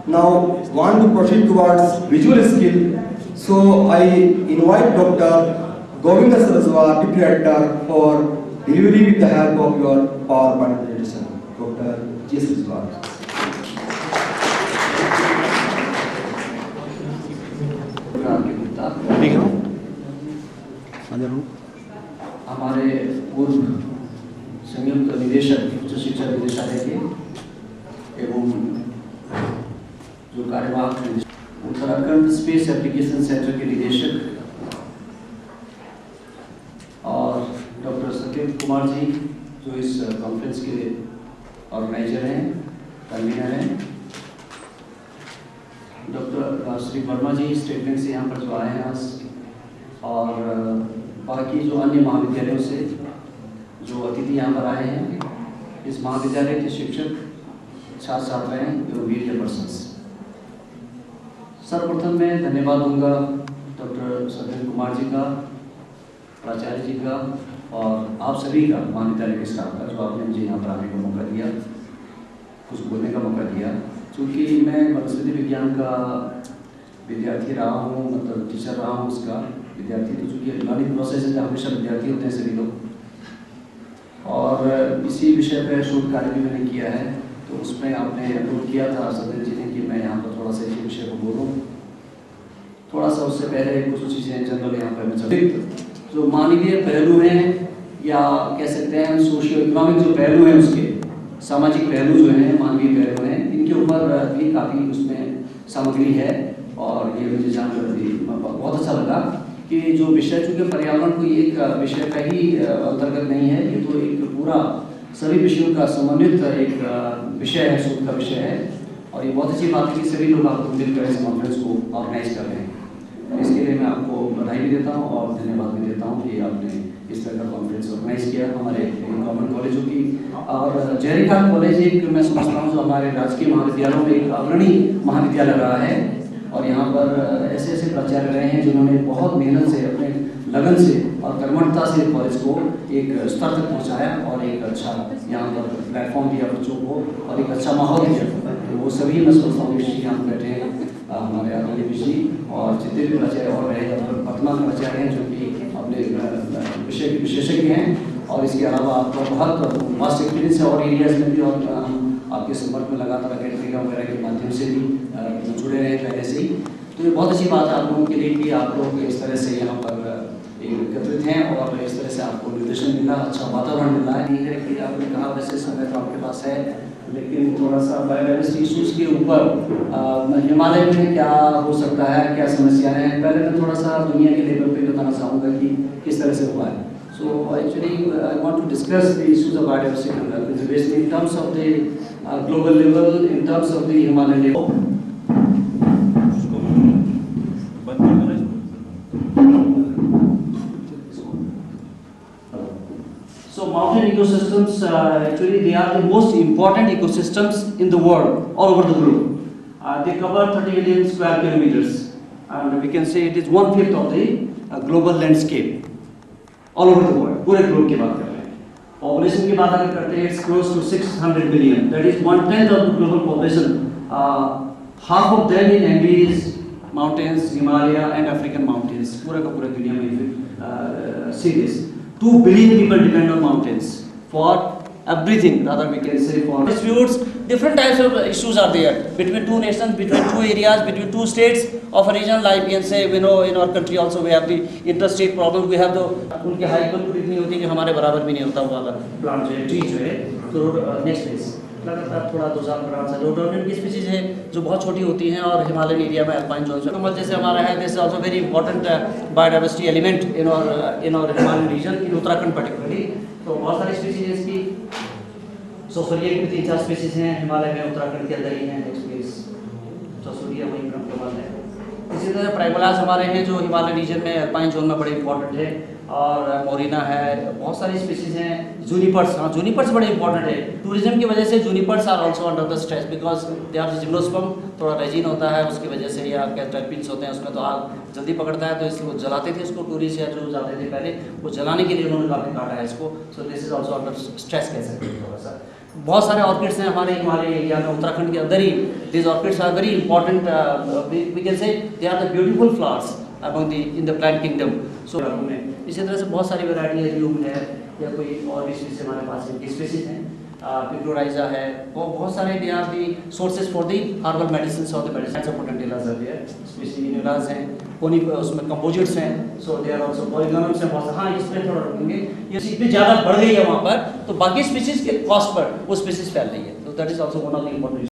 now want to proceed towards visual skill. So I invite Dr. Govinda Saraswat, Deputy Director, for delivery with the help of your PowerPoint presentation. Dr. G. Saraswat. हमारे पूर्व संयुक्त निदेशक उच्च शिक्षा निदेशालय के एवं जो कार्यवाहक उत्तराखंड स्पेस एप्लीकेशन सेंटर के निदेशक और डॉक्टर सत्येंद्र कुमार जी जो इस कॉन्फ्रेंस के ऑर्गेनाइजर हैं, कन्वीनर हैं, डॉक्टर श्री वर्मा जी स्टेट बैंक से यहाँ पर जो आए हैं आज, और बाकी जो अन्य महाविद्यालयों से जो अतिथि यहाँ पर आए हैं, इस महाविद्यालय के शिक्षक, छात्र छात्राएं एवं मीडिया पर्सन्स। सर्वप्रथम मैं धन्यवाद दूंगा डॉक्टर सत्येंद्र कुमार जी का, प्राचार्य जी का और आप सभी का, महाविद्यालय के स्टाफ का, जो आपने मुझे यहाँ पर आने का मौका दिया, कुछ बोलने का मौका दिया। चूँकि मैं वनस्पति विज्ञान का विद्यार्थी रहा हूँ, मतलब टीचर रहा हूँ उसका विद्यार्थी, तो चूँकि लर्निंग प्रोसेस है, हमेशा विद्यार्थी होते हैं सभी लोग, और इसी विषय पर शोध कार्य भी मैंने किया है। तो उसमें आपने अनुरोध किया था सदन जी ने कि मैं यहाँ पर थोड़ा सा इसी विषय को बोलूँ। थोड़ा सा उससे पहले कुछ चीज़ें जनरल यहाँ पर मैं चलूँ। जो मानवीय पहलू हैं, या कह सकते हैं सोशियो इकोनॉमिक जो पहलू हैं, उसके सामाजिक पहलू जो हैं, मानवीय पहलू हैं, इनके ऊपर भी काफ़ी उसमें सामग्री है। और ये मुझे जानकर भी बहुत अच्छा लगा कि जो विषय, चूँकि पर्यावरण कोई एक विषय का ही अंतर्गत नहीं है, ये तो एक पूरा सभी विषयों का समन्वित एक विषय है, शोध का विषय है। और ये बहुत अच्छी बात है कि सभी लोग आपको मिलकर इस कॉन्फ्रेंस को ऑर्गेनाइज कर रहे हैं। इसके लिए मैं आपको बधाई भी देता हूँ और धन्यवाद भी देता हूँ कि आपने इस तरह का कॉन्फ्रेंस ऑर्गेनाइज किया हमारे गवर्नमेंट कॉलेजों की। और जयहरी खान कॉलेज एक, मैं समझता हूँ, जो हमारे राजकीय महाविद्यालयों में एक अग्रणी महाविद्यालय रहा है। और यहाँ पर ऐसे ऐसे प्राचार्य रहे हैं जिन्होंने बहुत मेहनत से, अपने लगन से और कर्मठता से कॉलेज को एक स्तर तक पहुँचाया और एक अच्छा यहाँ पर प्लेटफॉर्म दिया बच्चों को और एक अच्छा माहौल दिया। तो वो सभी, मैं समझता हूँ, ऋषि यहाँ बैठे हैं, हमारे आदरणीय ऋषि, और जितने भी प्राचार्य और रहे वर्तमान प्राचार्य हैं जो कि अपने विषय के विशेषज्ञ हैं। और इसके अलावा आपका बहुत वास्ट एक्सपीरियंस है और एरियाज में भी, और आपके संपर्क में लगातार अकेडमिका वगैरह के माध्यम से भी जुड़े रहे पहले से ही। तो ये बहुत अच्छी बात है आप लोगों के लिए कि आप लोग इस तरह से यहाँ पर एकत्रित हैं और इस तरह से आपको निर्देशन मिला, अच्छा वातावरण मिला है। नहीं है कि आपने कहा वैसे समय तो आपके पास है, लेकिन थोड़ा सा बायोडाइवर्सिटी इशूज़ के ऊपर हिमालय में क्या हो सकता है, क्या समस्याएं हैं, पहले मैं थोड़ा सा दुनिया के लेवल पे बताना चाहूँगा कि किस तरह से हुआ है। So actually I want to discuss the issues of biodiversity and conservation in terms of the global level, in terms of the Himalayan level. So mountain ecosystems, actually they are the most important ecosystems in the world, all over the globe. They cover 30 million square kilometers, and we can say it is 1/5 of the global landscape, all over the world. पूरे globe की बात कर रहे हैं। Population की बात अगर करते हैं, it's close to 600 billion. That is 1/10 of the global population. Half of them in Andes mountains, Himalaya and African mountains. पूरा का पूरा दुनिया में see this. 2 billion people depend on mountains for everything. Rather we can say for disputes. Different types of issues are there between two nations, between two areas, between two states of a region. Like we can say, we know in our country also we have the interstate problem. We have the उनके height पर इतनी होती है कि हमारे बराबर भी नहीं होता हुआ अगर प्लांट जो है, ट्री जो है। तो नेक्स्ट फेज लगातार थोड़ा 2000 प्लांट है, रोडोडेंड्रन की स्पीशीज है जो बहुत छोटी होती हैं और हिमालयन एरिया में अल्पाइन जोन कमल जैसे हमारा है। This is also very important biodiversity element in और हिमालयन रीजन, इन उत्तराखंड पर्टिकुलरली। तो बहुत सारी स्पीशीज है इसकी। सोसुरिया की 3-4 स्पीशीज हैं हिमालय में, उत्तराखंड के अंदर ही हैं। Next please. सोसुरिया वही कमल है। इसी तरह प्राइमोलास हमारे हैं जो हिमालय रीजन में अल्पाइन जोन में बड़े इंपॉर्टेंट है, और मोरिना है, बहुत सारी स्पीशीज हैं। जूनिपर्स, हाँ जूनिपर्स बड़े इंपॉर्टेंट है। टूरिज्म की वजह से junipers are also under the stress because they are gymnosperm, थोड़ा रेजिन होता है उसकी वजह से, या कैटरपिल्स होते हैं उसमें तो आग जल्दी पकड़ता है, तो इसलिए वो जलाते थे इसको। टूरिस्ट या जो जाते थे पहले वो जलाने के लिए उन्होंने काफ़ी काटा है इसको। So this is also under stress कह सकते हैं थोड़ा सा। बहुत सारे ऑर्किड्स हैं हमारे एरिया में, उत्तराखंड के अंदर ही। This orchids are very important, we can say they are the beautiful flowers among the in the plant kingdom. सो इसी तरह से बहुत सारी वैरायटी है, ल्यूम है या कोई और भी स्पीसीज हमारे पास है, स्पीसीज हैं, पिक्टोराइजा है, बहुत सारे they are the sources for the herbal medicine और the medicine of potentillas are there, specific हैं, कोनी उसमें कंपोजिट्स हैं, सो दे आर आल्सो पॉलीगोनम्स हैं बहुत। हाँ, इसमें थोड़ा रुकेंगे, ये इतनी ज़्यादा बढ़ गई है वहाँ पर, तो बाकी स्पीसीज के कॉस्ट पर वो स्पीसीज फैल रही है, तो that is also one of the important.